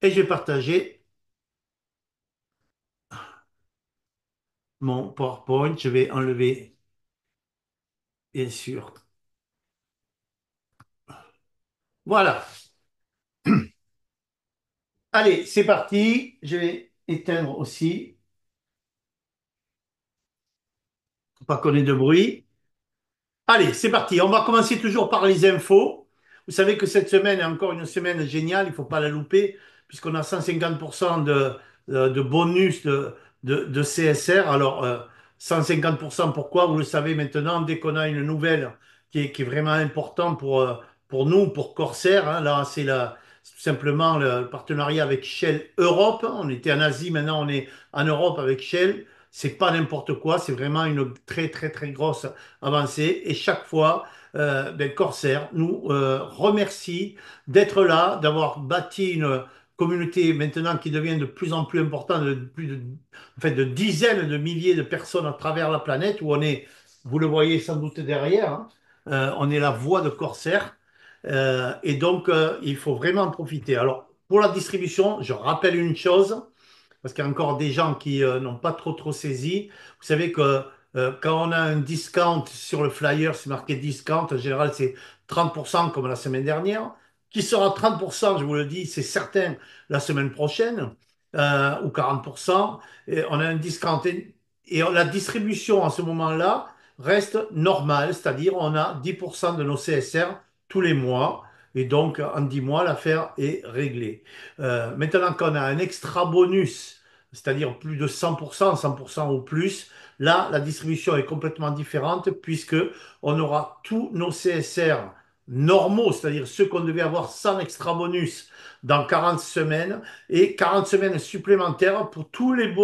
Et je vais partager mon PowerPoint. Je vais enlever, bien sûr. Voilà. Allez, c'est parti. Je vais éteindre aussi, pour pas qu'on ait de bruit. Allez, c'est parti. On va commencer toujours par les infos. Vous savez que cette semaine est encore une semaine géniale, il ne faut pas la louper, puisqu'on a 150% de bonus de CSR. Alors, 150%, pourquoi? Vous le savez maintenant, dès qu'on a une nouvelle qui est vraiment importante pour nous, pour Corsair, hein, là, c'est tout simplement le partenariat avec Shell Europe. On était en Asie, maintenant on est en Europe avec Shell. C'est pas n'importe quoi, c'est vraiment une très, très, très grosse avancée. Et chaque fois, Corsair nous remercie d'être là, d'avoir bâti une communauté maintenant qui devient de plus en plus importante, de plus de, en fait, de dizaines de milliers de personnes à travers la planète, où on est, vous le voyez sans doute derrière, hein, on est la voix de Corsair. Et donc, il faut vraiment en profiter. Alors, pour la distribution, je rappelle une chose, parce qu'il y a encore des gens qui n'ont pas trop saisi. Vous savez que quand on a un discount sur le flyer, c'est marqué discount, en général c'est 30% comme la semaine dernière, qui sera 30%, je vous le dis, c'est certain, la semaine prochaine, ou 40%, et on a un discount. Et la distribution en ce moment-là reste normale, c'est-à-dire on a 10% de nos CSR tous les mois, et donc en 10 mois, l'affaire est réglée. Maintenant qu'on a un extra bonus, c'est-à-dire plus de 100%, 100% ou plus, là, la distribution est complètement différente puisque on aura tous nos CSR normaux, c'est-à-dire ceux qu'on devait avoir sans extra bonus dans 40 semaines et 40 semaines supplémentaires pour tous les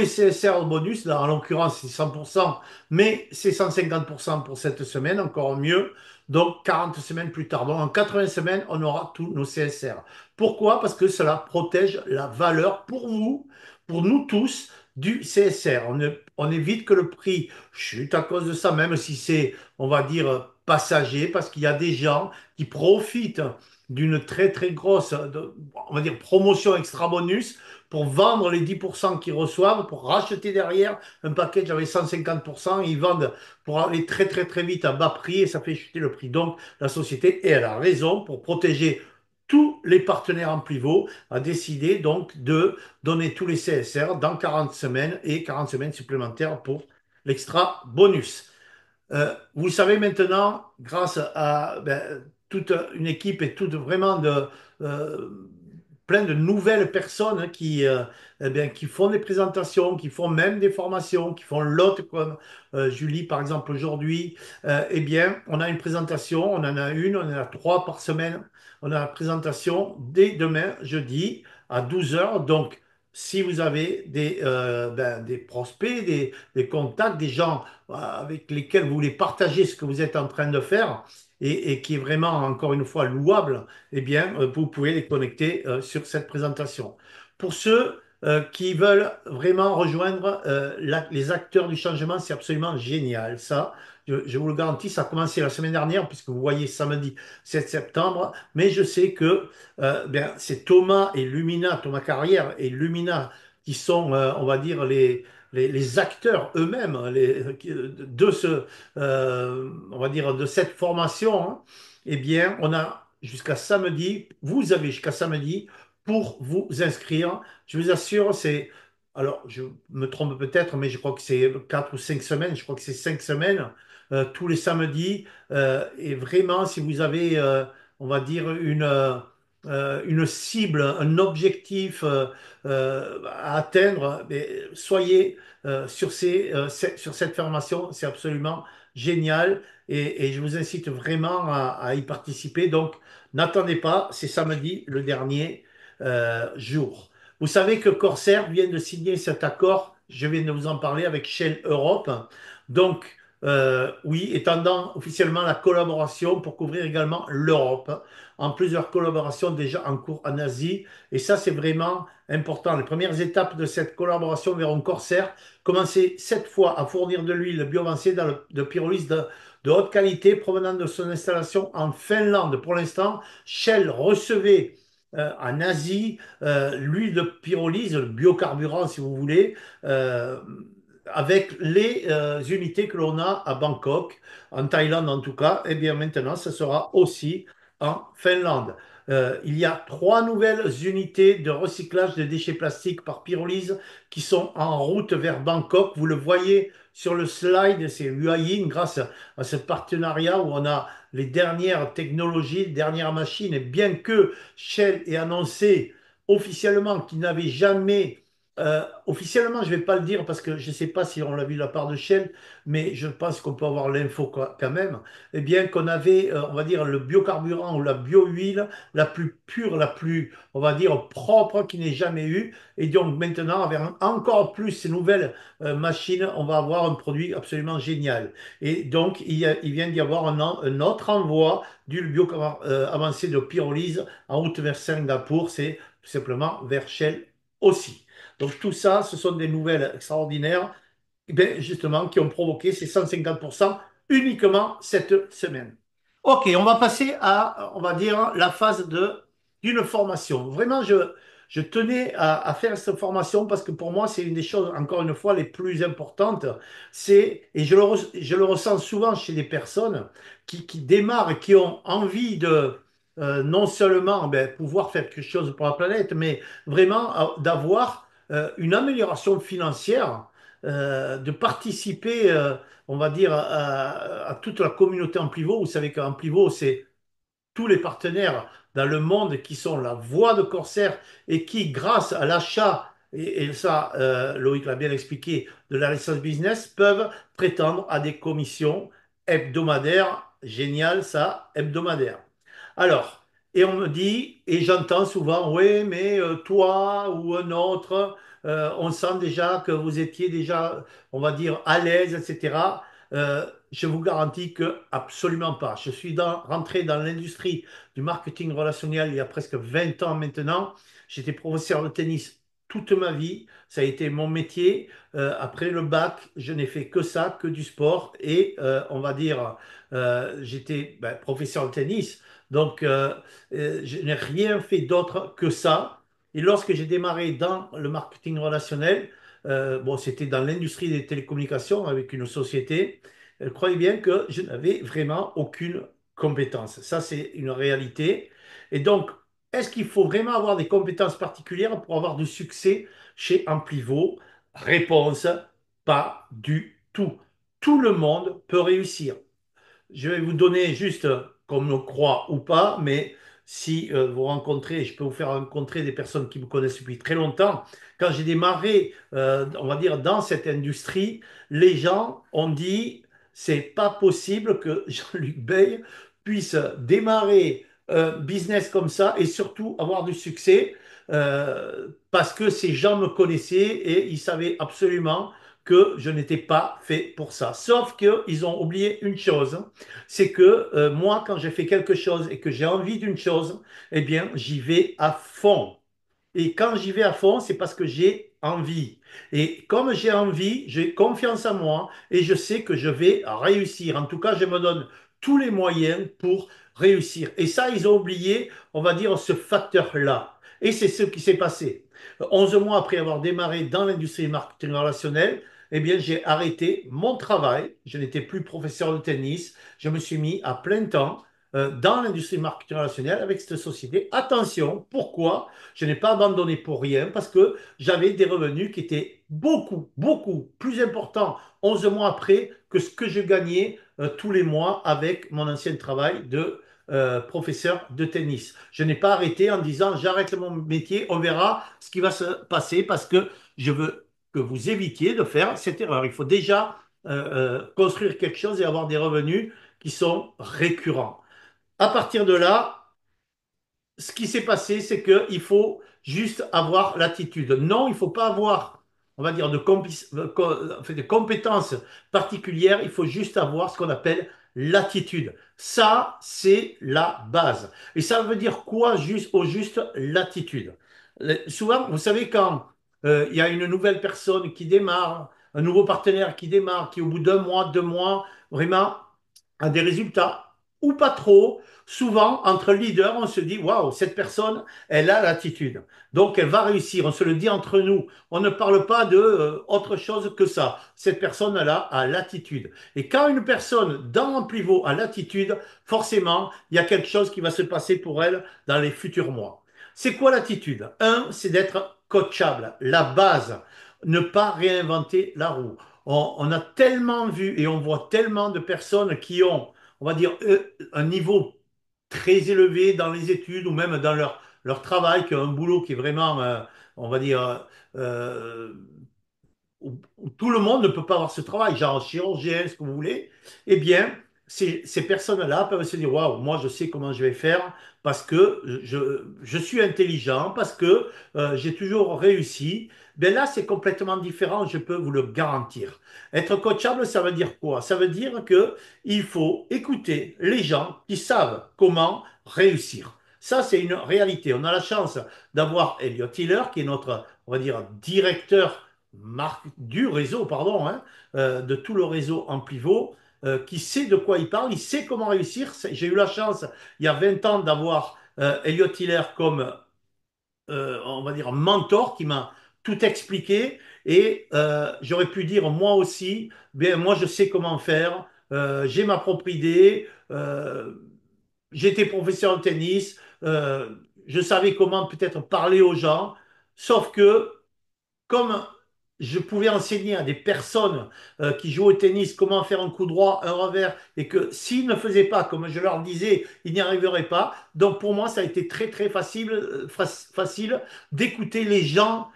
CSR bonus. Là, en l'occurrence, c'est 100%, mais c'est 150% pour cette semaine, encore mieux. Donc, 40 semaines plus tard. Donc, en 80 semaines, on aura tous nos CSR. Pourquoi? Parce que cela protège la valeur pour vous, pour nous tous, du CSR. On évite que le prix chute à cause de ça, même si c'est, on va dire, passager, parce qu'il y a des gens qui profitent d'une très très grosse, on va dire, promotion extra bonus pour vendre les 10% qu'ils reçoivent, pour racheter derrière un package avec 150%, ils vendent pour aller très très très vite à bas prix et ça fait chuter le prix. Donc la société, et elle a raison, pour protéger tous les partenaires en pivot, a décidé donc de donner tous les CSR dans 40 semaines et 40 semaines supplémentaires pour l'extra bonus. Vous le savez maintenant, grâce à toute une équipe et toute vraiment euh, plein de nouvelles personnes qui font des présentations, qui font même des formations, qui font l'autre comme Julie par exemple aujourd'hui, eh bien, on a une présentation, on en a une, on en a trois par semaine. On a la présentation dès demain, jeudi, à 12 heures. Donc, si vous avez des prospects, des contacts, des gens avec lesquels vous voulez partager ce que vous êtes en train de faire et qui est vraiment, encore une fois, louable, eh bien, vous pouvez les connecter sur cette présentation. Pour ceux qui veulent vraiment rejoindre les acteurs du changement, c'est absolument génial. Ça, je vous le garantis, ça a commencé la semaine dernière, puisque vous voyez samedi 7 septembre, mais je sais que c'est Thomas et Lumina, Thomas Carrière et Lumina qui sont, on va dire, les acteurs eux-mêmes de on va dire, de cette formation, hein. Eh bien, on a jusqu'à samedi, vous avez jusqu'à samedi pour vous inscrire. Je vous assure, alors je me trompe peut-être, mais je crois que c'est 4 ou 5 semaines, je crois que c'est 5 semaines, tous les samedis. Et vraiment, si vous avez, on va dire, une cible, un objectif à atteindre, mais soyez sur cette formation, c'est absolument génial et je vous incite vraiment à y participer. Donc, n'attendez pas, c'est samedi le dernier jour. Vous savez que Corsair vient de signer cet accord, je viens de vous en parler, avec Shell Europe. Donc, oui, étendant officiellement la collaboration pour couvrir également l'Europe, en plusieurs collaborations déjà en cours en Asie. Et ça, c'est vraiment important. Les premières étapes de cette collaboration verront Corsair commencer cette fois à fournir de l'huile bioavancée de pyrolyse de haute qualité provenant de son installation en Finlande. Pour l'instant, Shell recevait en Asie, l'huile de pyrolyse, le biocarburant si vous voulez, euh, avec les unités que l'on a à Bangkok, en Thaïlande en tout cas, et bien maintenant, ce sera aussi en Finlande. Il y a trois nouvelles unités de recyclage de déchets plastiques par pyrolyse qui sont en route vers Bangkok. Vous le voyez sur le slide, c'est Huayin, grâce à ce partenariat où on a les dernières technologies, les dernières machines, et bien que Shell ait annoncé officiellement qu'il n'avait jamais, officiellement je ne vais pas le dire parce que je ne sais pas si on l'a vu de la part de Shell, mais je pense qu'on peut avoir l'info quand même, eh bien qu'on avait, on va dire, le biocarburant ou la bio-huile la plus pure, la plus, on va dire, propre qu'il n'ait jamais eu. Et donc maintenant, avec encore plus ces nouvelles machines, on va avoir un produit absolument génial. Et donc, il vient d'y avoir un autre envoi du bio avancé de pyrolyse en route vers Singapour, c'est tout simplement vers Shell aussi. Donc tout ça, ce sont des nouvelles extraordinaires, eh bien, justement, qui ont provoqué ces 150% uniquement cette semaine. Ok, on va passer à, on va dire, la phase d'une formation. Vraiment, je tenais à faire cette formation parce que pour moi, c'est une des choses, encore une fois, les plus importantes. Et je le ressens souvent chez des personnes qui démarrent et qui ont envie de non seulement pouvoir faire quelque chose pour la planète, mais vraiment d'avoir une amélioration financière, de participer, on va dire, à toute la communauté Amplivo. Vous savez qu'Amplivo, c'est tous les partenaires dans le monde qui sont la voix de Corsair et qui, grâce à l'achat, et ça, Loïc l'a bien expliqué, de la licence business, peuvent prétendre à des commissions hebdomadaires. Génial, ça, hebdomadaire. Alors, et on me dit, et j'entends souvent, oui, mais toi ou un autre, on sent déjà que vous étiez déjà, on va dire, à l'aise, etc. Je vous garantis que absolument pas. Je suis rentré dans l'industrie du marketing relationnel il y a presque 20 ans maintenant. J'étais professeur de tennis toute ma vie. Ça a été mon métier. Après le bac, je n'ai fait que ça, que du sport. Et on va dire, j'étais professeur de tennis. Donc, je n'ai rien fait d'autre que ça. Et lorsque j'ai démarré dans le marketing relationnel, bon, c'était dans l'industrie des télécommunications avec une société. Croyez bien que je n'avais vraiment aucune compétence. Ça, c'est une réalité. Et donc, est-ce qu'il faut vraiment avoir des compétences particulières pour avoir du succès chez Amplivo? Réponse, pas du tout. Tout le monde peut réussir. Je vais vous donner juste, qu'on me croit ou pas, mais si vous rencontrez, je peux vous faire rencontrer des personnes qui me connaissent depuis très longtemps. Quand j'ai démarré, on va dire, dans cette industrie, les gens ont dit, c'est pas possible que Jean-Luc Bey puisse démarrer un business comme ça et surtout avoir du succès, parce que ces gens me connaissaient et ils savaient absolument que je n'étais pas fait pour ça. Sauf qu'ils ont oublié une chose, c'est que moi, quand j'ai fait quelque chose et que j'ai envie d'une chose, eh bien, j'y vais à fond. Et quand j'y vais à fond, c'est parce que j'ai envie. Et comme j'ai envie, j'ai confiance en moi et je sais que je vais réussir. En tout cas, je me donne tous les moyens pour réussir. Et ça, ils ont oublié, on va dire, ce facteur-là. Et c'est ce qui s'est passé. 11 mois après avoir démarré dans l'industrie du marketing relationnel, eh bien, j'ai arrêté mon travail. Je n'étais plus professeur de tennis. Je me suis mis à plein temps dans l'industrie du marketing relationnel avec cette société. Attention, pourquoi? Je n'ai pas abandonné pour rien parce que j'avais des revenus qui étaient beaucoup, beaucoup plus importants 11 mois après que ce que je gagnais tous les mois avec mon ancien travail de professeur de tennis. Je n'ai pas arrêté en disant j'arrête mon métier, on verra ce qui va se passer parce que je veux que vous évitiez de faire cette erreur. Il faut déjà construire quelque chose et avoir des revenus qui sont récurrents. À partir de là, ce qui s'est passé, c'est qu'il faut juste avoir l'attitude. Non, il ne faut pas avoir, on va dire, de compétences particulières. Il faut juste avoir ce qu'on appelle l'attitude. Ça, c'est la base. Et ça veut dire quoi juste, au juste l'attitude? Souvent, vous savez, quand il y a une nouvelle personne qui démarre, un nouveau partenaire qui démarre, qui au bout d'un mois, 2 mois, vraiment a des résultats ou pas trop. Souvent, entre leaders, on se dit, waouh, cette personne, elle a l'attitude. Donc, elle va réussir. On se le dit entre nous. On ne parle pas de autre chose que ça. Cette personne-là a l'attitude. Et quand une personne dans un pivot a l'attitude, forcément, il y a quelque chose qui va se passer pour elle dans les futurs mois. C'est quoi l'attitude? Un, c'est d'être coachable, la base. Ne pas réinventer la roue. On a tellement vu et on voit tellement de personnes qui ont, on va dire, un niveau très élevé dans les études ou même dans leur travail, qui ont un boulot qui est vraiment, on va dire, euh, où tout le monde ne peut pas avoir ce travail, genre chirurgien, ce que vous voulez, eh bien, ces personnes-là peuvent se dire, waouh, moi je sais comment je vais faire parce que je suis intelligent, parce que j'ai toujours réussi. Ben là, c'est complètement différent, je peux vous le garantir. Être coachable, ça veut dire quoi? Ça veut dire que il faut écouter les gens qui savent comment réussir. Ça, c'est une réalité. On a la chance d'avoir Elliot Hiller, qui est notre, on va dire, directeur du réseau, pardon, hein, de tout le réseau en pivot, qui sait de quoi il parle, il sait comment réussir. J'ai eu la chance, il y a 20 ans, d'avoir Elliot Hiller comme, on va dire, mentor qui m'a tout expliqué. Et j'aurais pu dire, moi aussi, bien, moi, je sais comment faire, j'ai ma propre idée, j'étais professeur de tennis, je savais comment peut-être parler aux gens, sauf que comme je pouvais enseigner à des personnes qui jouent au tennis comment faire un coup droit, un revers, et que s'ils ne faisaient pas comme je leur disais, ils n'y arriveraient pas. Donc pour moi, ça a été très très facile, facile d'écouter les gens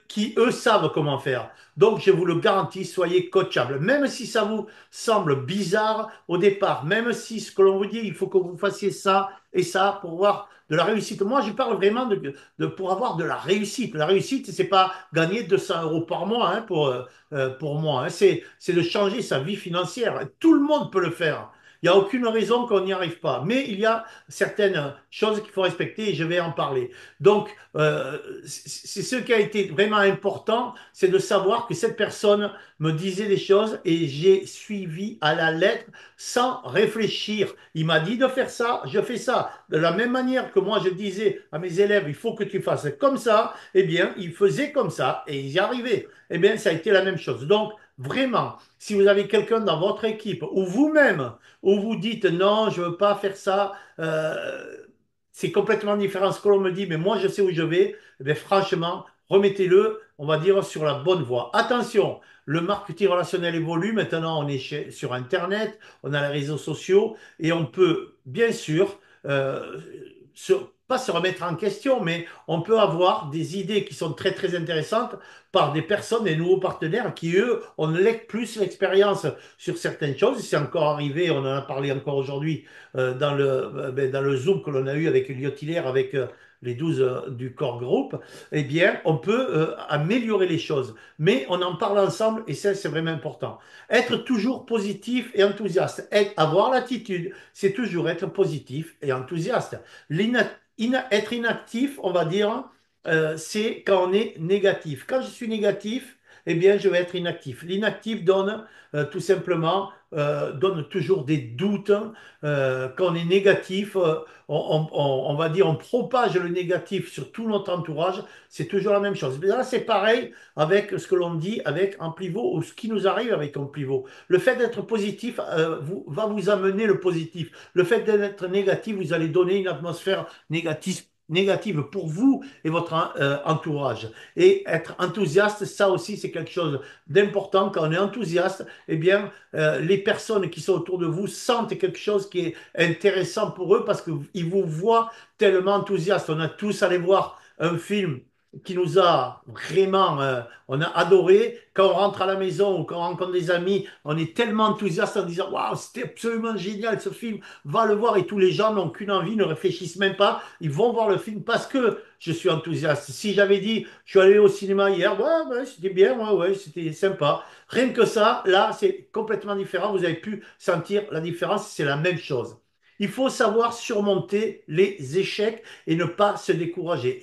qui, eux, savent comment faire. Donc je vous le garantis, soyez coachable. Même si ça vous semble bizarre au départ, même si ce que l'on vous dit, il faut que vous fassiez ça et ça pour voir de la réussite. Moi, je parle vraiment pour avoir de la réussite. La réussite, c'est pas gagner 200 euros par mois hein, pour moi. Hein. C'est de changer sa vie financière. Tout le monde peut le faire. Il n'y a aucune raison qu'on n'y arrive pas. Mais il y a certaines choses qu'il faut respecter et je vais en parler. Donc, c'est ce qui a été vraiment important, c'est de savoir que cette personne me disait des choses et j'ai suivi à la lettre sans réfléchir. Il m'a dit de faire ça, je fais ça. De la même manière que moi je disais à mes élèves, il faut que tu fasses comme ça, eh bien, ils faisaient comme ça et ils y arrivaient. Eh bien, ça a été la même chose. Donc, vraiment, si vous avez quelqu'un dans votre équipe ou vous-même, où vous dites non, je ne veux pas faire ça, c'est complètement différent ce que l'on me dit, mais moi je sais où je vais, eh bien, franchement, remettez-le, on va dire, sur la bonne voie. Attention, le marketing relationnel évolue. Maintenant, on est sur Internet, on a les réseaux sociaux et on peut, bien sûr, se- pas se remettre en question, mais on peut avoir des idées qui sont très, très intéressantes par des personnes, des nouveaux partenaires qui, eux, ont plus l'expérience sur certaines choses. C'est encore arrivé, on en a parlé encore aujourd'hui dans le Zoom que l'on a eu avec Elliot Hilaire, avec les 12 du Core Group, eh bien, on peut améliorer les choses. Mais on en parle ensemble et ça, c'est vraiment important. Être toujours positif et enthousiaste. Avoir l'attitude, c'est toujours être positif et enthousiaste. Être inactif, on va dire, c'est quand on est négatif. Quand je suis négatif, eh bien, je vais être inactif. L'inactif donne tout simplement, donne toujours des doutes. Quand on est négatif, on va dire, on propage le négatif sur tout notre entourage. C'est toujours la même chose. Mais là, c'est pareil avec ce que l'on dit avec un pivot ou ce qui nous arrive avec un pivot. Le fait d'être positif va vous amener le positif. Le fait d'être négatif, vous allez donner une atmosphère négative pour vous et votre entourage. Et être enthousiaste, ça aussi, c'est quelque chose d'important. Quand on est enthousiaste, eh bien, les personnes qui sont autour de vous sentent quelque chose qui est intéressant pour eux parce qu'ils vous voient tellement enthousiaste. On a tous allé voir un film qui nous a vraiment, on a adoré. Quand on rentre à la maison ou quand on rencontre des amis, on est tellement enthousiaste en disant, waouh, c'était absolument génial ce film, va le voir. Et tous les gens n'ont qu'une envie, ne réfléchissent même pas, ils vont voir le film parce que je suis enthousiaste. Si j'avais dit, je suis allé au cinéma hier, ouais, ouais, c'était bien, ouais, ouais, c'était sympa. Rien que ça, là, c'est complètement différent. Vous avez pu sentir la différence, c'est la même chose. Il faut savoir surmonter les échecs et ne pas se décourager.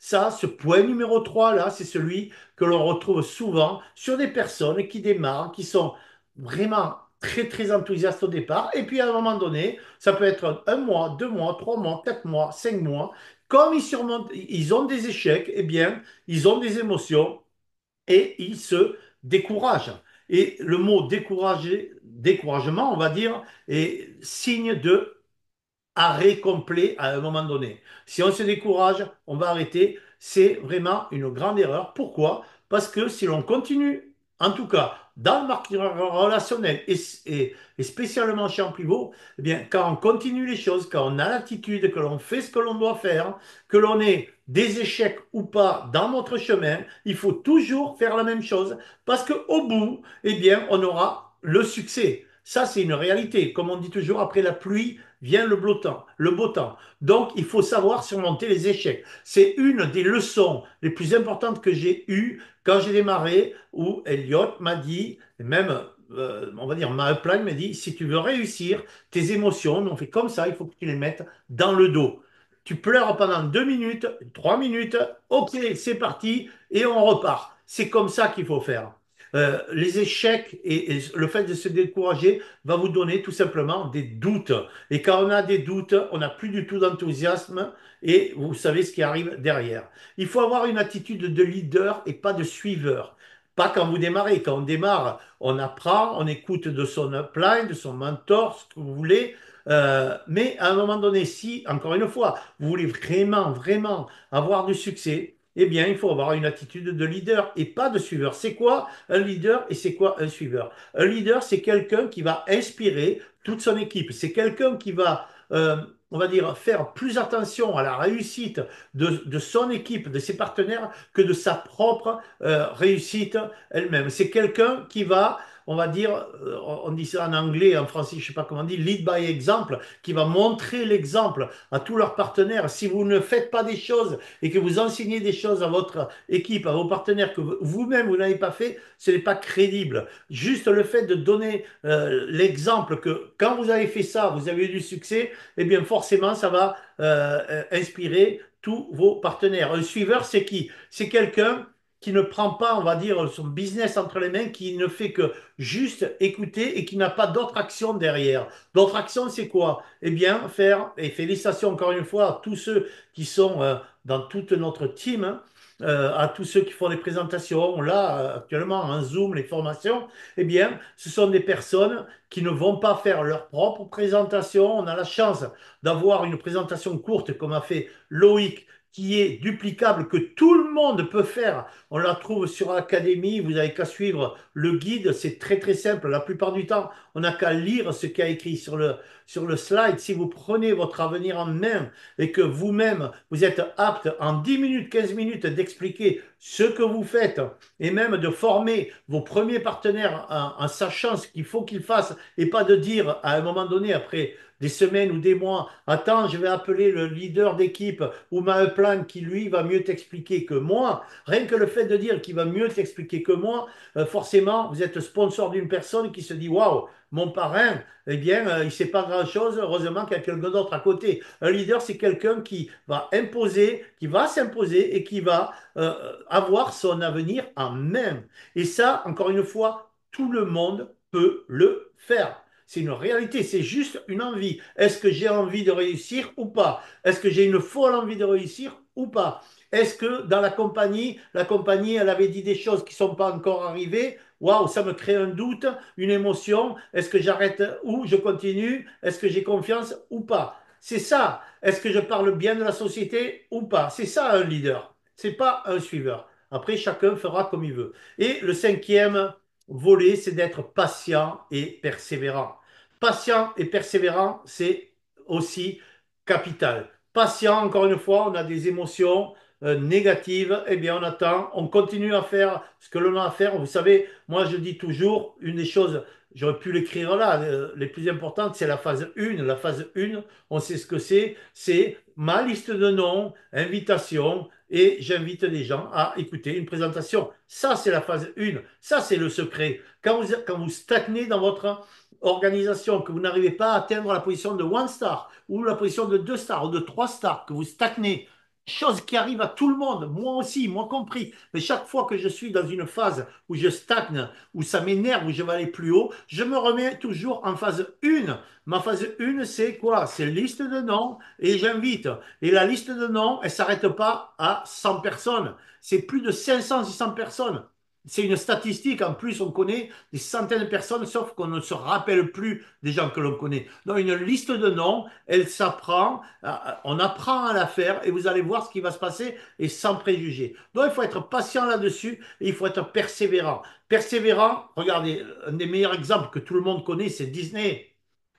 Ce point numéro 3 là, c'est celui que l'on retrouve souvent sur des personnes qui démarrent, qui sont vraiment très très enthousiastes au départ, et puis à un moment donné, ça peut être un mois, 2 mois, 3 mois, 4 mois, 5 mois. Comme ils surmontent, ils ont des échecs, eh bien, ils ont des émotions et ils se découragent. Et le mot décourager, découragement, on va dire, est signe de arrêt complet à un moment donné. Si on se décourage, on va arrêter. C'est vraiment une grande erreur. Pourquoi? Parce que si l'on continue, en tout cas dans le marketing relationnel et spécialement chez un pivot, eh bien, quand on continue les choses, quand on a l'attitude, que l'on fait ce que l'on doit faire, que l'on ait des échecs ou pas dans notre chemin, il faut toujours faire la même chose parce qu'au bout, eh bien, on aura le succès. Ça, c'est une réalité. Comme on dit toujours, après la pluie, vient le beau temps, le beau temps. Donc, il faut savoir surmonter les échecs. C'est une des leçons les plus importantes que j'ai eues quand j'ai démarré, où Elliot m'a dit, et même, on va dire, ma upline m'a dit, si tu veux réussir, tes émotions, on fait comme ça, il faut que tu les mettes dans le dos. Tu pleures pendant 2 minutes, 3 minutes, ok, c'est parti, et on repart. C'est comme ça qu'il faut faire. Les échecs et le fait de se décourager va vous donner tout simplement des doutes. Et quand on a des doutes, on n'a plus du tout d'enthousiasme et vous savez ce qui arrive derrière. Il faut avoir une attitude de leader et pas de suiveur. Pas quand vous démarrez. Quand on démarre, on apprend, on écoute de son upline, de son mentor, ce que vous voulez. Mais à un moment donné, si, encore une fois, vous voulez vraiment, vraiment avoir du succès, eh bien, il faut avoir une attitude de leader et pas de suiveur. C'est quoi un leader et c'est quoi un suiveur? Un leader, c'est quelqu'un qui va inspirer toute son équipe. C'est quelqu'un qui va, on va dire, faire plus attention à la réussite de son équipe, de ses partenaires, que de sa propre réussite elle-même. C'est quelqu'un qui va, on va dire, on dit ça en anglais, en français, je ne sais pas comment on dit, lead by example, qui va montrer l'exemple à tous leurs partenaires. Si vous ne faites pas des choses et que vous enseignez des choses à votre équipe, à vos partenaires que vous-même vous n'avez pas fait, ce n'est pas crédible. Juste le fait de donner l'exemple que quand vous avez fait ça, vous avez eu du succès, eh bien forcément, ça va inspirer tous vos partenaires. Un suiveur, c'est qui? C'est quelqu'un qui ne prend pas, on va dire, son business entre les mains, qui ne fait que juste écouter et qui n'a pas d'autre action derrière. D'autres actions, c'est quoi? Eh bien, faire, et félicitations encore une fois à tous ceux qui sont dans toute notre team, hein, à tous ceux qui font les présentations, là, actuellement, en Zoom, les formations, eh bien, ce sont des personnes qui ne vont pas faire leur propre présentation. On a la chance d'avoir une présentation courte, comme a fait Loïc, qui est duplicable, que tout le monde peut faire. On la trouve sur Académie, vous n'avez qu'à suivre le guide, c'est très très simple. La plupart du temps, on n'a qu'à lire ce qu'il y a écrit sur le slide. Si vous prenez votre avenir en main et que vous-même, vous êtes apte en 10 minutes, 15 minutes d'expliquer ce que vous faites et même de former vos premiers partenaires en sachant ce qu'il faut qu'ils fassent et pas de dire à un moment donné, après des semaines ou des mois, attends, je vais appeler le leader d'équipe ou ma upline qui lui va mieux t'expliquer que moi. Rien que le fait de dire qu'il va mieux t'expliquer que moi, forcément, vous êtes sponsor d'une personne qui se dit waouh, mon parrain, eh bien, il ne sait pas grand-chose, heureusement qu'il y a quelqu'un d'autre à côté. Un leader, c'est quelqu'un qui va imposer, qui va s'imposer et qui va avoir son avenir en main. Et ça, encore une fois, tout le monde peut le faire. C'est une réalité, c'est juste une envie. Est-ce que j'ai envie de réussir ou pas? Est-ce que j'ai une folle envie de réussir ou pas? Est-ce que dans la compagnie, elle avait dit des choses qui ne sont pas encore arrivées? Waouh, ça me crée un doute, une émotion. Est-ce que j'arrête ou je continue? Est-ce que j'ai confiance ou pas? C'est ça. Est-ce que je parle bien de la société ou pas? C'est ça un leader. C'est pas un suiveur. Après, chacun fera comme il veut. Et le cinquième volet, c'est d'être patient et persévérant. Patient et persévérant, c'est aussi capital. Patient, encore une fois, on a des émotions négatives, eh bien on attend, on continue à faire ce que l'on a à faire. Vous savez, moi je dis toujours, une des choses, j'aurais pu l'écrire là, les plus importantes, c'est la phase 1. La phase 1, on sait ce que c'est ma liste de noms, invitation, et j'invite les gens à écouter une présentation. Ça, c'est la phase 1. Ça, c'est le secret. Quand vous stagnez dans votre organisation, que vous n'arrivez pas à atteindre la position de one star ou la position de 2 stars ou de 3 stars, que vous stagnez, chose qui arrive à tout le monde, moi aussi, moi compris. Mais chaque fois que je suis dans une phase où je stagne, où ça m'énerve, où je vais aller plus haut, je me remets toujours en phase 1. Ma phase 1, c'est quoi? C'est liste de noms et j'invite. Et la liste de noms, elle s'arrête pas à 100 personnes. C'est plus de 500, 600 personnes. C'est une statistique. En plus, on connaît des centaines de personnes, sauf qu'on ne se rappelle plus des gens que l'on connaît. Donc, une liste de noms, elle s'apprend, on apprend à la faire et vous allez voir ce qui va se passer et sans préjugés. Donc, il faut être patient là-dessus et il faut être persévérant. Persévérant, regardez, un des meilleurs exemples que tout le monde connaît, c'est Disney.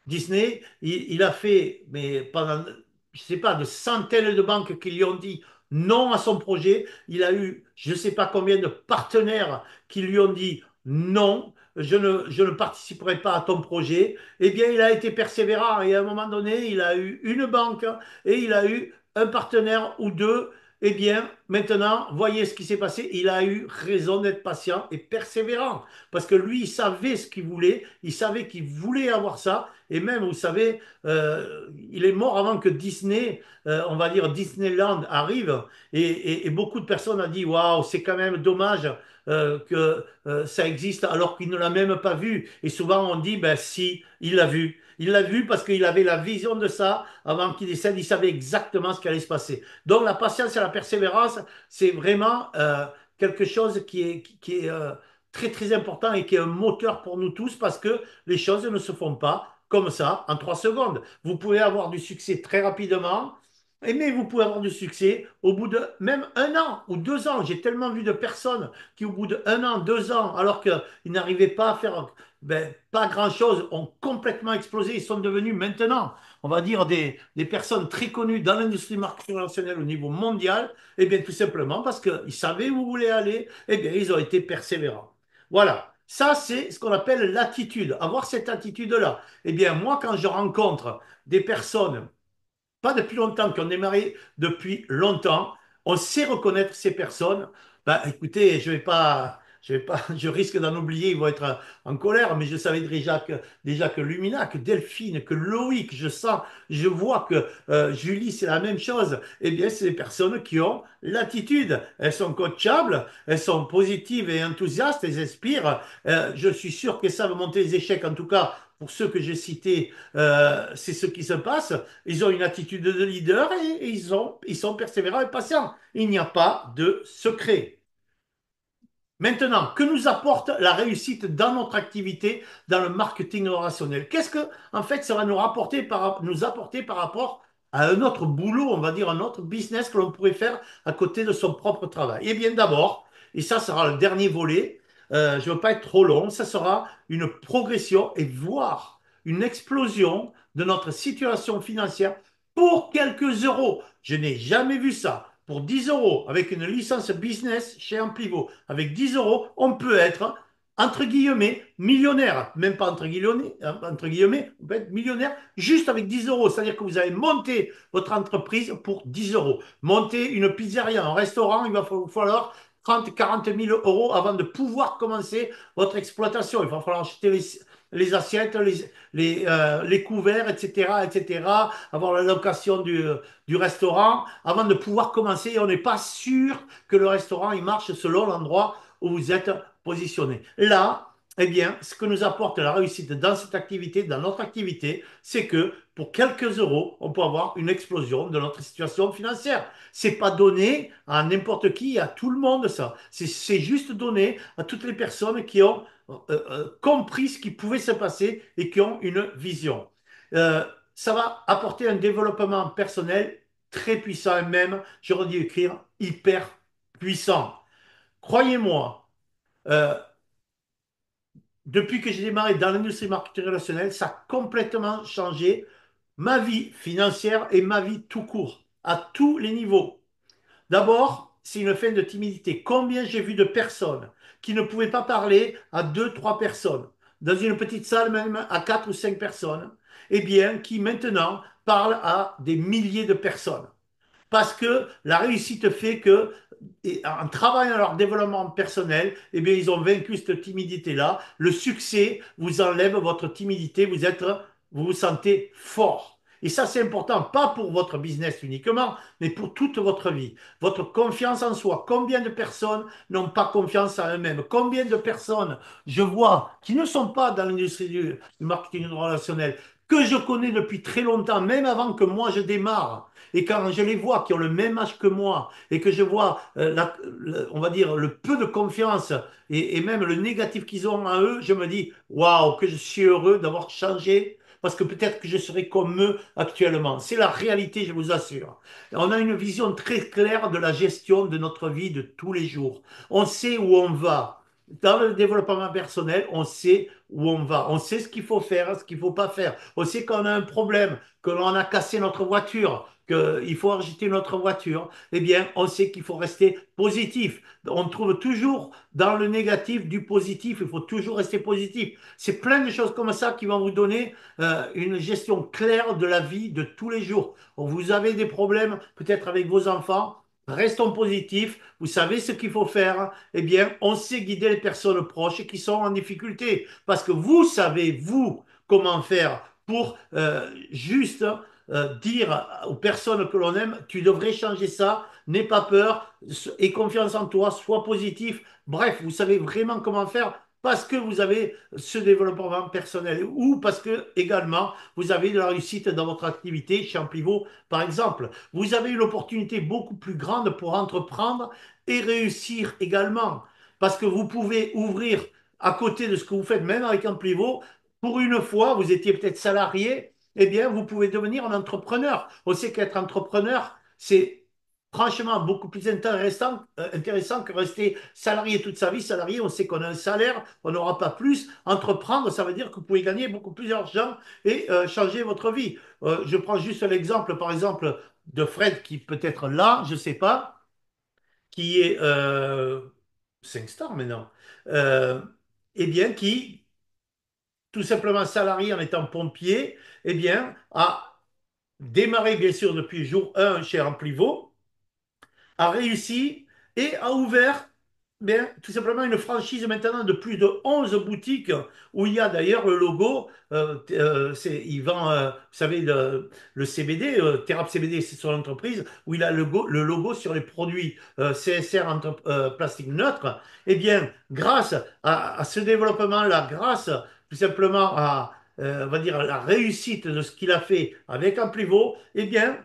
Disney, il a fait, mais pendant, je sais pas, de centaines de banques qui lui ont dit non à son projet. Il a eu, je ne sais pas combien de partenaires qui lui ont dit non, je ne participerai pas à ton projet. Eh bien, il a été persévérant et à un moment donné, il a eu une banque et il a eu un partenaire ou deux. Eh bien, maintenant, voyez ce qui s'est passé. Il a eu raison d'être patient et persévérant. Parce que lui, il savait ce qu'il voulait. Il savait qu'il voulait avoir ça. Et même, vous savez, il est mort avant que Disney, on va dire Disneyland, arrive. Et beaucoup de personnes ont dit, waouh, c'est quand même dommage que ça existe alors qu'il ne l'a même pas vu. Et souvent, on dit, ben si, il l'a vu. Il l'a vu parce qu'il avait la vision de ça avant qu'il décède. Il savait exactement ce qui allait se passer. Donc, la patience et la persévérance, c'est vraiment quelque chose qui est très, très important et qui est un moteur pour nous tous parce que les choses ne se font pas comme ça en 3 secondes. Vous pouvez avoir du succès très rapidement, mais vous pouvez avoir du succès au bout de même 1 an ou 2 ans. J'ai tellement vu de personnes qui, au bout de 1 an, 2 ans, alors qu'ils n'arrivaient pas à faire pas grand-chose, ont complètement explosé. Ils sont devenus maintenant, on va dire, des personnes très connues dans l'industrie marketing relationnelle au niveau mondial. Et bien, tout simplement parce qu'ils savaient où vous voulez aller. Et bien, ils ont été persévérants. Voilà. Ça, c'est ce qu'on appelle l'attitude. Avoir cette attitude-là. Eh bien, moi, quand je rencontre des personnes pas depuis longtemps, qui ont démarré depuis longtemps. On sait reconnaître ces personnes. Ben, écoutez, je risque d'en oublier, ils vont être en colère, mais je savais déjà que Lumina, que Delphine, que Loïc, je vois que Julie, c'est la même chose. Eh bien, c'est des personnes qui ont l'attitude. Elles sont coachables, elles sont positives et enthousiastes, elles inspirent. Je suis sûr qu'elles savent monter les échecs, en tout cas, pour ceux que j'ai cités, c'est ce qui se passe. Ils ont une attitude de leader et ils sont persévérants et patients. Il n'y a pas de secret. Maintenant, que nous apporte la réussite dans notre activité, dans le marketing relationnel? Qu'est-ce que, en fait, ça va nous apporter par rapport à un autre boulot, on va dire un autre business que l'on pourrait faire à côté de son propre travail? Eh bien, d'abord, et ça sera le dernier volet, je ne veux pas être trop long, ça sera une progression et voire une explosion de notre situation financière pour quelques euros. Je n'ai jamais vu ça. Pour 10 euros, avec une licence business chez Amplivo, avec 10 euros, on peut être, entre guillemets, millionnaire. Même pas entre guillemets, on peut être millionnaire juste avec 10 euros. C'est-à-dire que vous avez monté votre entreprise pour 10 euros. Monter une pizzeria, un restaurant, il va vous falloir 30, 40 000 euros avant de pouvoir commencer votre exploitation. Il va falloir acheter les assiettes, les couverts, etc., etc., avoir la location du restaurant avant de pouvoir commencer. Et on n'est pas sûr que le restaurant il marche selon l'endroit où vous êtes positionné. Là, eh bien, ce que nous apporte la réussite dans cette activité, dans notre activité, c'est que pour quelques euros, on peut avoir une explosion de notre situation financière. C'est pas donné à n'importe qui, à tout le monde, ça. C'est juste donné à toutes les personnes qui ont compris ce qui pouvait se passer et qui ont une vision. Euh, Ça va apporter un développement personnel très puissant et même, j'aurais dû écrire, hyper puissant. Croyez-moi, euh, depuis que j'ai démarré dans l'industrie marketing relationnelle, ça a complètement changé ma vie financière et ma vie tout court, à tous les niveaux. D'abord, c'est une fin de timidité. Combien j'ai vu de personnes qui ne pouvaient pas parler à deux, trois personnes, dans une petite salle même à quatre ou cinq personnes, eh bien, qui maintenant parlent à des milliers de personnes. Parce que la réussite fait que, en travaillant à leur développement personnel, eh bien, ils ont vaincu cette timidité-là. Le succès vous enlève votre timidité, vous vous sentez fort. Et ça, c'est important, pas pour votre business uniquement, mais pour toute votre vie. Votre confiance en soi. Combien de personnes n'ont pas confiance en eux-mêmes? Combien de personnes je vois qui ne sont pas dans l'industrie du marketing relationnel, que je connais depuis très longtemps, même avant que moi je démarre. Et quand je les vois qui ont le même âge que moi et que je vois, on va dire, le peu de confiance et même le négatif qu'ils ont en eux, je me dis, waouh, que je suis heureux d'avoir changé parce que peut-être que je serai comme eux actuellement. C'est la réalité, je vous assure. On a une vision très claire de la gestion de notre vie de tous les jours. On sait où on va. Dans le développement personnel, on sait où on va. On sait ce qu'il faut faire, ce qu'il ne faut pas faire. On sait qu'on a un problème, que l'on a cassé notre voiture, qu'il faut acheter notre voiture. Eh bien, on sait qu'il faut rester positif. On trouve toujours dans le négatif du positif. Il faut toujours rester positif. C'est plein de choses comme ça qui vont vous donner une gestion claire de la vie de tous les jours. Vous avez des problèmes peut-être avec vos enfants. Restons positifs, vous savez ce qu'il faut faire, eh bien, on sait guider les personnes proches qui sont en difficulté. Parce que vous savez, vous, comment faire pour juste dire aux personnes que l'on aime, tu devrais changer ça, n'aie pas peur, aie confiance en toi, sois positif. Bref, vous savez vraiment comment faire parce que vous avez ce développement personnel ou parce que également vous avez de la réussite dans votre activité chez Amplivo, par exemple. Vous avez une opportunité beaucoup plus grande pour entreprendre et réussir également parce que vous pouvez ouvrir à côté de ce que vous faites, même avec Amplivo, pour une fois, vous étiez peut-être salarié, eh bien, vous pouvez devenir un entrepreneur. On sait qu'être entrepreneur, c'est franchement beaucoup plus intéressant que rester salarié toute sa vie. Salarié, on sait qu'on a un salaire, on n'aura pas plus. Entreprendre, ça veut dire que vous pouvez gagner beaucoup plus d'argent et changer votre vie. Je prends juste l'exemple, par exemple, de Fred qui peut être là, je ne sais pas, qui est 5 stars maintenant, euh, eh bien, qui, tout simplement salarié en étant pompier, eh bien, a démarré, bien sûr, depuis jour 1 chez Amplivo, a réussi et a ouvert bien, tout simplement une franchise maintenant de plus de 11 boutiques où il y a d'ailleurs le logo. Il vend, vous savez, le CBD, Thérapie CBD, c'est son entreprise, où il a le logo sur les produits CSR plastique neutre. Eh bien, grâce à ce développement-là, grâce tout simplement à, on va dire, la réussite de ce qu'il a fait avec Amplivo, eh bien,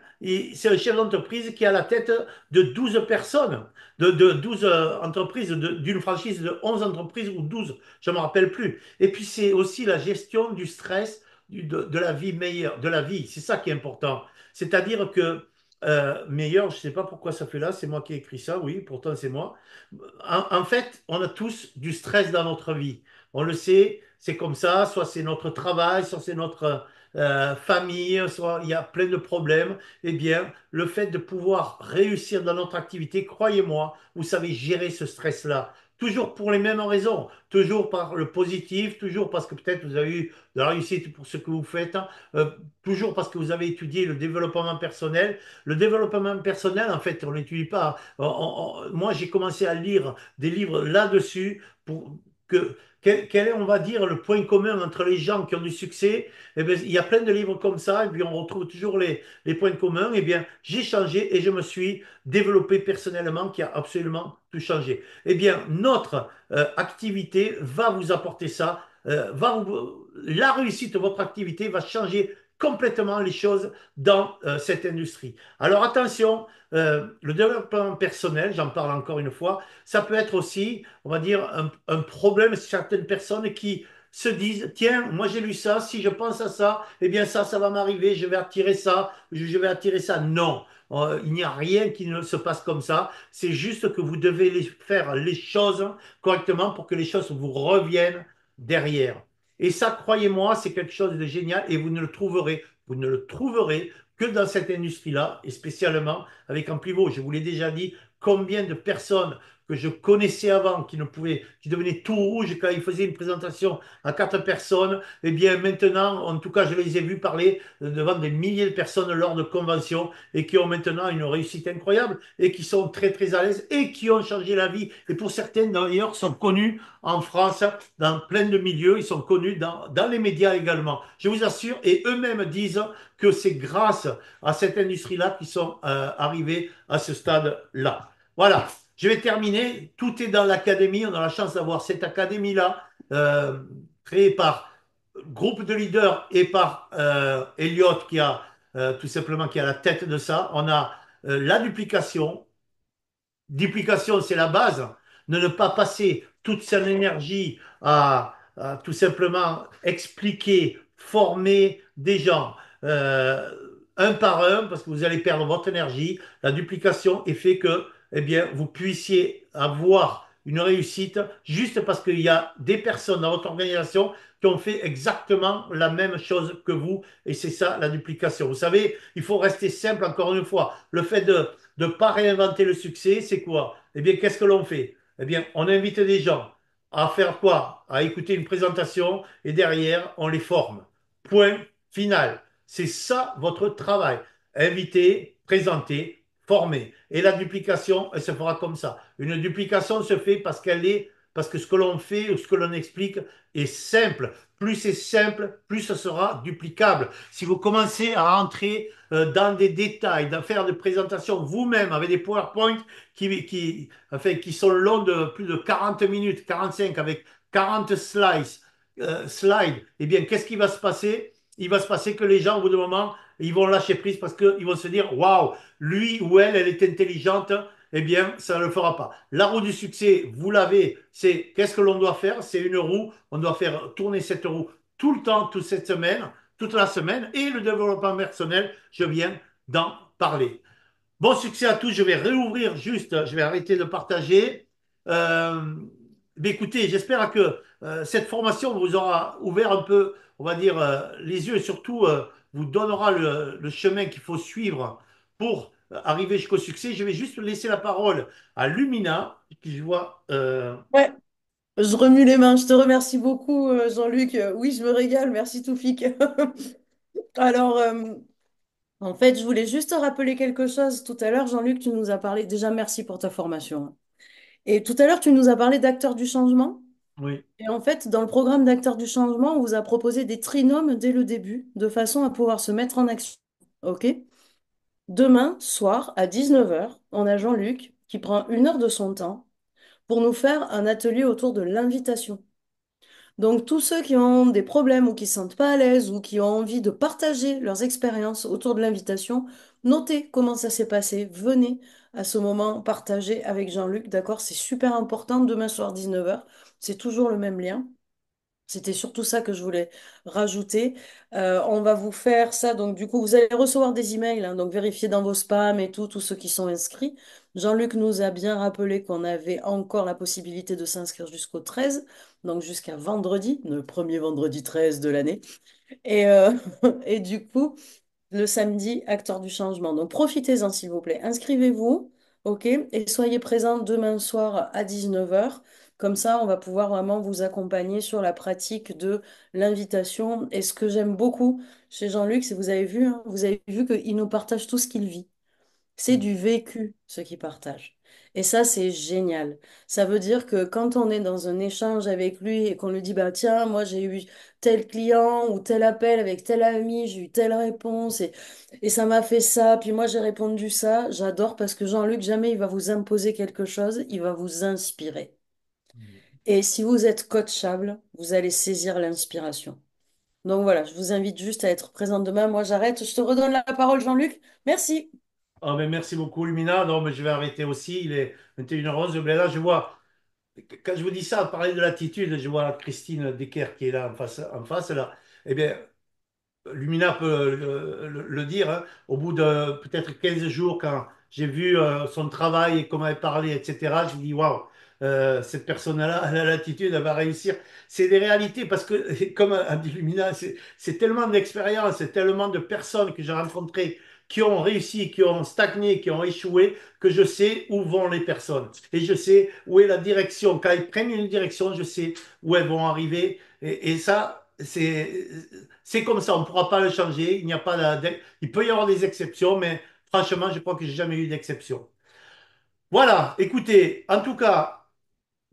c'est un chef d'entreprise qui a la tête de 12 personnes, de 12 entreprises, d'une franchise de 11 entreprises ou 12, je ne me rappelle plus. Et puis c'est aussi la gestion du stress, de la vie meilleure, de la vie. C'est ça qui est important. C'est-à-dire que meilleur, je ne sais pas pourquoi ça fait là, c'est moi qui ai écrit ça, oui, pourtant c'est moi. En fait, on a tous du stress dans notre vie. On le sait, c'est comme ça, soit c'est notre travail, soit c'est notre famille, soit il y a plein de problèmes. Eh bien, le fait de pouvoir réussir dans notre activité, croyez-moi, vous savez gérer ce stress-là. Toujours pour les mêmes raisons, toujours par le positif, toujours parce que peut-être vous avez eu de la réussite pour ce que vous faites, hein, toujours parce que vous avez étudié le développement personnel. Le développement personnel, en fait, on n'étudie pas. Moi, j'ai commencé à lire des livres là-dessus pour que quel est, on va dire, le point commun entre les gens qui ont du succès? Eh bien, il y a plein de livres comme ça, et puis on retrouve toujours les points communs. Eh bien, j'ai changé et je me suis développé personnellement, qui a absolument tout changé. Eh bien, notre activité va vous apporter ça, la réussite de votre activité va changer complètement les choses dans cette industrie. Alors attention, le développement personnel, j'en parle encore une fois, ça peut être aussi, on va dire, un problème chez certaines personnes qui se disent, tiens, moi j'ai lu ça, si je pense à ça, eh bien ça va m'arriver, je vais attirer ça, je vais attirer ça. Non, il n'y a rien qui ne se passe comme ça. C'est juste que vous devez faire les choses correctement pour que les choses vous reviennent derrière. Et ça, croyez-moi, c'est quelque chose de génial et vous ne le trouverez que dans cette industrie-là, et spécialement avec Amplivo. Je vous l'ai déjà dit combien de personnes que je connaissais avant qui devenaient tout rouges quand ils faisaient une présentation à quatre personnes, eh bien maintenant, en tout cas, je les ai vus parler devant des milliers de personnes lors de conventions et qui ont maintenant une réussite incroyable et qui sont très très à l'aise et qui ont changé la vie. Et pour certains d'ailleurs sont connus en France dans plein de milieux, ils sont connus dans les médias également. Je vous assure, et eux-mêmes disent que c'est grâce à cette industrie-là qu'ils sont arrivés à ce stade-là. Voilà, je vais terminer. Tout est dans l'académie. On a la chance d'avoir cette académie-là, créée par groupe de leaders et par Elliot qui a tout simplement qui a la tête de ça. On a la duplication. Duplication, c'est la base. Ne pas passer toute son énergie à tout simplement expliquer, former des gens un par un, parce que vous allez perdre votre énergie. La duplication est fait que, eh bien, vous puissiez avoir une réussite juste parce qu'il y a des personnes dans votre organisation qui ont fait exactement la même chose que vous, et c'est ça la duplication. Vous savez, il faut rester simple encore une fois. Le fait de ne pas réinventer le succès, c'est quoi? Eh bien, qu'est-ce que l'on fait? Eh bien, on invite des gens à faire quoi? À écouter une présentation et derrière, on les forme. Point final. C'est ça votre travail. Inviter, présenter, former. Et la duplication, elle se fera comme ça. Une duplication se fait parce que ce que l'on fait ou ce que l'on explique est simple. Plus c'est simple, plus ce sera duplicable. Si vous commencez à rentrer dans des détails, à faire des présentations vous-même avec des PowerPoint enfin, qui sont longs de plus de 40 minutes, 45, avec 40 slides, eh bien, qu'est-ce qui va se passer? Il va se passer que les gens, au bout d'un moment, ils vont lâcher prise parce qu'ils vont se dire, waouh, lui ou elle, elle est intelligente, eh bien, ça ne le fera pas. La roue du succès, vous l'avez, c'est qu'est-ce que l'on doit faire? C'est une roue, on doit faire tourner cette roue tout le temps, toute cette semaine, toute la semaine, et le développement personnel, je viens d'en parler. Bon succès à tous. Je vais réouvrir juste, je vais arrêter de partager. Mais écoutez, j'espère que cette formation vous aura ouvert un peu, on va dire, les yeux et surtout vous donnera le chemin qu'il faut suivre pour arriver jusqu'au succès. Je vais juste laisser la parole à Lumina, qui je vois. Ouais, je remue les mains. Je te remercie beaucoup, Jean-Luc. Oui, je me régale. Merci, Toufik. Alors, en fait, je voulais juste te rappeler quelque chose. Tout à l'heure, Jean-Luc, tu nous as parlé. Déjà, merci pour ta formation. Et tout à l'heure, tu nous as parlé d'acteurs du changement. Oui. Et en fait, dans le programme d'acteurs du changement, on vous a proposé des trinômes dès le début, de façon à pouvoir se mettre en action. OK? Demain soir, à 19 heures, on a Jean-Luc qui prend 1 heure de son temps pour nous faire un atelier autour de l'invitation. Donc, tous ceux qui ont des problèmes ou qui ne se sentent pas à l'aise ou qui ont envie de partager leurs expériences autour de l'invitation, notez comment ça s'est passé. Venez à ce moment partager avec Jean-Luc, d'accord? C'est super important. Demain soir, 19 heures, c'est toujours le même lien. C'était surtout ça que je voulais rajouter. On va vous faire ça. Donc, du coup, vous allez recevoir des emails. Hein, donc, vérifiez dans vos spams et tout, tous ceux qui sont inscrits. Jean-Luc nous a bien rappelé qu'on avait encore la possibilité de s'inscrire jusqu'au 13, donc jusqu'à vendredi, le premier vendredi 13 de l'année. Et, et du coup, le samedi, acteur du changement. Donc profitez-en, s'il vous plaît. Inscrivez-vous, OK? Et soyez présents demain soir à 19 heures. Comme ça, on va pouvoir vraiment vous accompagner sur la pratique de l'invitation. Et ce que j'aime beaucoup chez Jean-Luc, c'est vous avez vu qu'il nous partage tout ce qu'il vit. C'est du vécu, ce qu'ils partagent. Et ça, c'est génial. Ça veut dire que quand on est dans un échange avec lui et qu'on lui dit, bah tiens, moi j'ai eu tel client ou tel appel avec tel ami, j'ai eu telle réponse et ça m'a fait ça, puis moi j'ai répondu ça, j'adore parce que Jean-Luc, jamais il va vous imposer quelque chose, il va vous inspirer. Et si vous êtes coachable, vous allez saisir l'inspiration. Donc voilà, je vous invite juste à être présent demain. Moi, j'arrête. Je te redonne la parole, Jean-Luc. Merci. Ah, mais merci beaucoup, Lumina. Non, mais je vais arrêter aussi. Il est 21h11. Mais là, je vois. Quand je vous dis ça, parler de l'attitude, je vois Christine Decker qui est là en face là. Eh bien, Lumina peut le dire, hein. Au bout de peut-être 15 jours, quand j'ai vu son travail et comment elle parlait, etc., je me dis, waouh, cette personne-là, elle a l'attitude, elle va réussir. C'est des réalités parce que, comme a dit Lumina, c'est tellement d'expérience, c'est tellement de personnes que j'ai rencontrées qui ont réussi, qui ont stagné, qui ont échoué, que je sais où vont les personnes. Et je sais où est la direction. Quand elles prennent une direction, je sais où elles vont arriver. Et ça, c'est comme ça. On ne pourra pas le changer. Il n'y a pas il peut y avoir des exceptions, mais franchement, je crois que j'ai jamais eu d'exception. Voilà. Écoutez, en tout cas,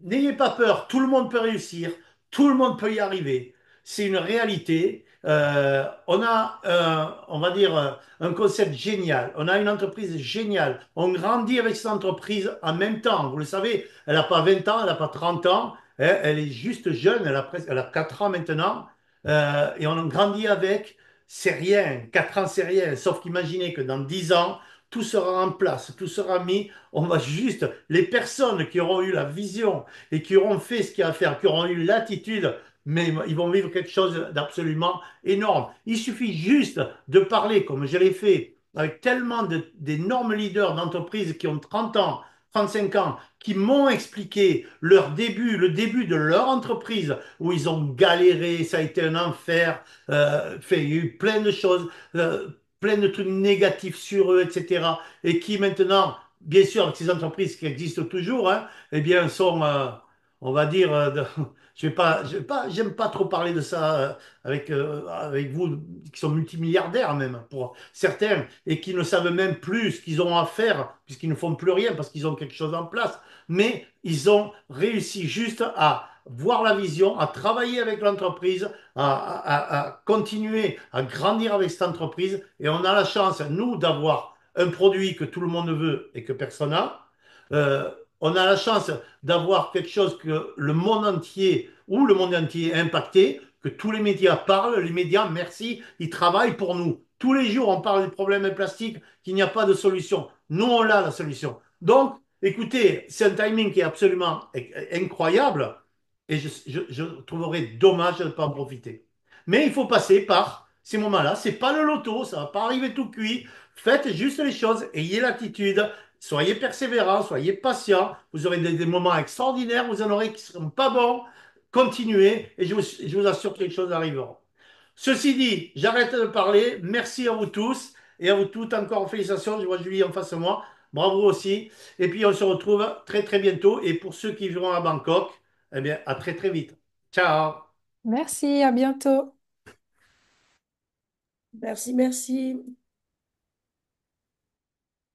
n'ayez pas peur, tout le monde peut réussir, tout le monde peut y arriver. C'est une réalité. On a, on va dire, un concept génial. On a une entreprise géniale. On grandit avec cette entreprise en même temps. Vous le savez, elle n'a pas 20 ans, elle n'a pas 30 ans. Hein, elle est juste jeune, elle a 4 ans maintenant. Et on grandit avec. C'est rien. 4 ans, c'est rien. Sauf qu'imaginez que dans 10 ans, tout sera en place, tout sera mis. On va juste, les personnes qui auront eu la vision et qui auront fait ce qu'il y a à faire, qui auront eu l'attitude, mais ils vont vivre quelque chose d'absolument énorme. Il suffit juste de parler, comme je l'ai fait, avec tellement d'énormes leaders d'entreprises qui ont 30 ans, 35 ans, qui m'ont expliqué leur début, le début de leur entreprise, où ils ont galéré, ça a été un enfer, il y a eu plein de choses, plein de trucs négatifs sur eux, etc. Et qui maintenant, bien sûr, avec ces entreprises qui existent toujours, hein, eh bien, sont, on va dire, j'aime pas trop parler de ça avec vous, qui sont multimilliardaires même, pour certains, et qui ne savent même plus ce qu'ils ont à faire, puisqu'ils ne font plus rien, parce qu'ils ont quelque chose en place. Mais ils ont réussi juste à voir la vision, à travailler avec l'entreprise, à continuer à grandir avec cette entreprise, et on a la chance, nous, d'avoir un produit que tout le monde veut et que personne n'a. On a la chance d'avoir quelque chose que le monde entier ou le monde entier est impacté, que tous les médias parlent. Les médias, merci, ils travaillent pour nous. Tous les jours, on parle des problèmes plastiques, qu'il n'y a pas de solution. Nous, on a la solution. Donc, écoutez, c'est un timing qui est absolument incroyable et je trouverais dommage de ne pas en profiter. Mais il faut passer par ces moments-là. C'est pas le loto, ça va pas arriver tout cuit. Faites juste les choses, ayez l'attitude, soyez persévérants, soyez patients. Vous aurez des moments extraordinaires, vous en aurez qui ne seront pas bons. Continuez et je vous assure que les choses arriveront. Ceci dit, j'arrête de parler. Merci à vous tous et à vous toutes encore félicitations. Je vois Julie en face de moi. Bravo aussi. Et puis on se retrouve très très bientôt. Et pour ceux qui vivront à Bangkok, eh bien à très très vite. Ciao. Merci, à bientôt. Merci, merci.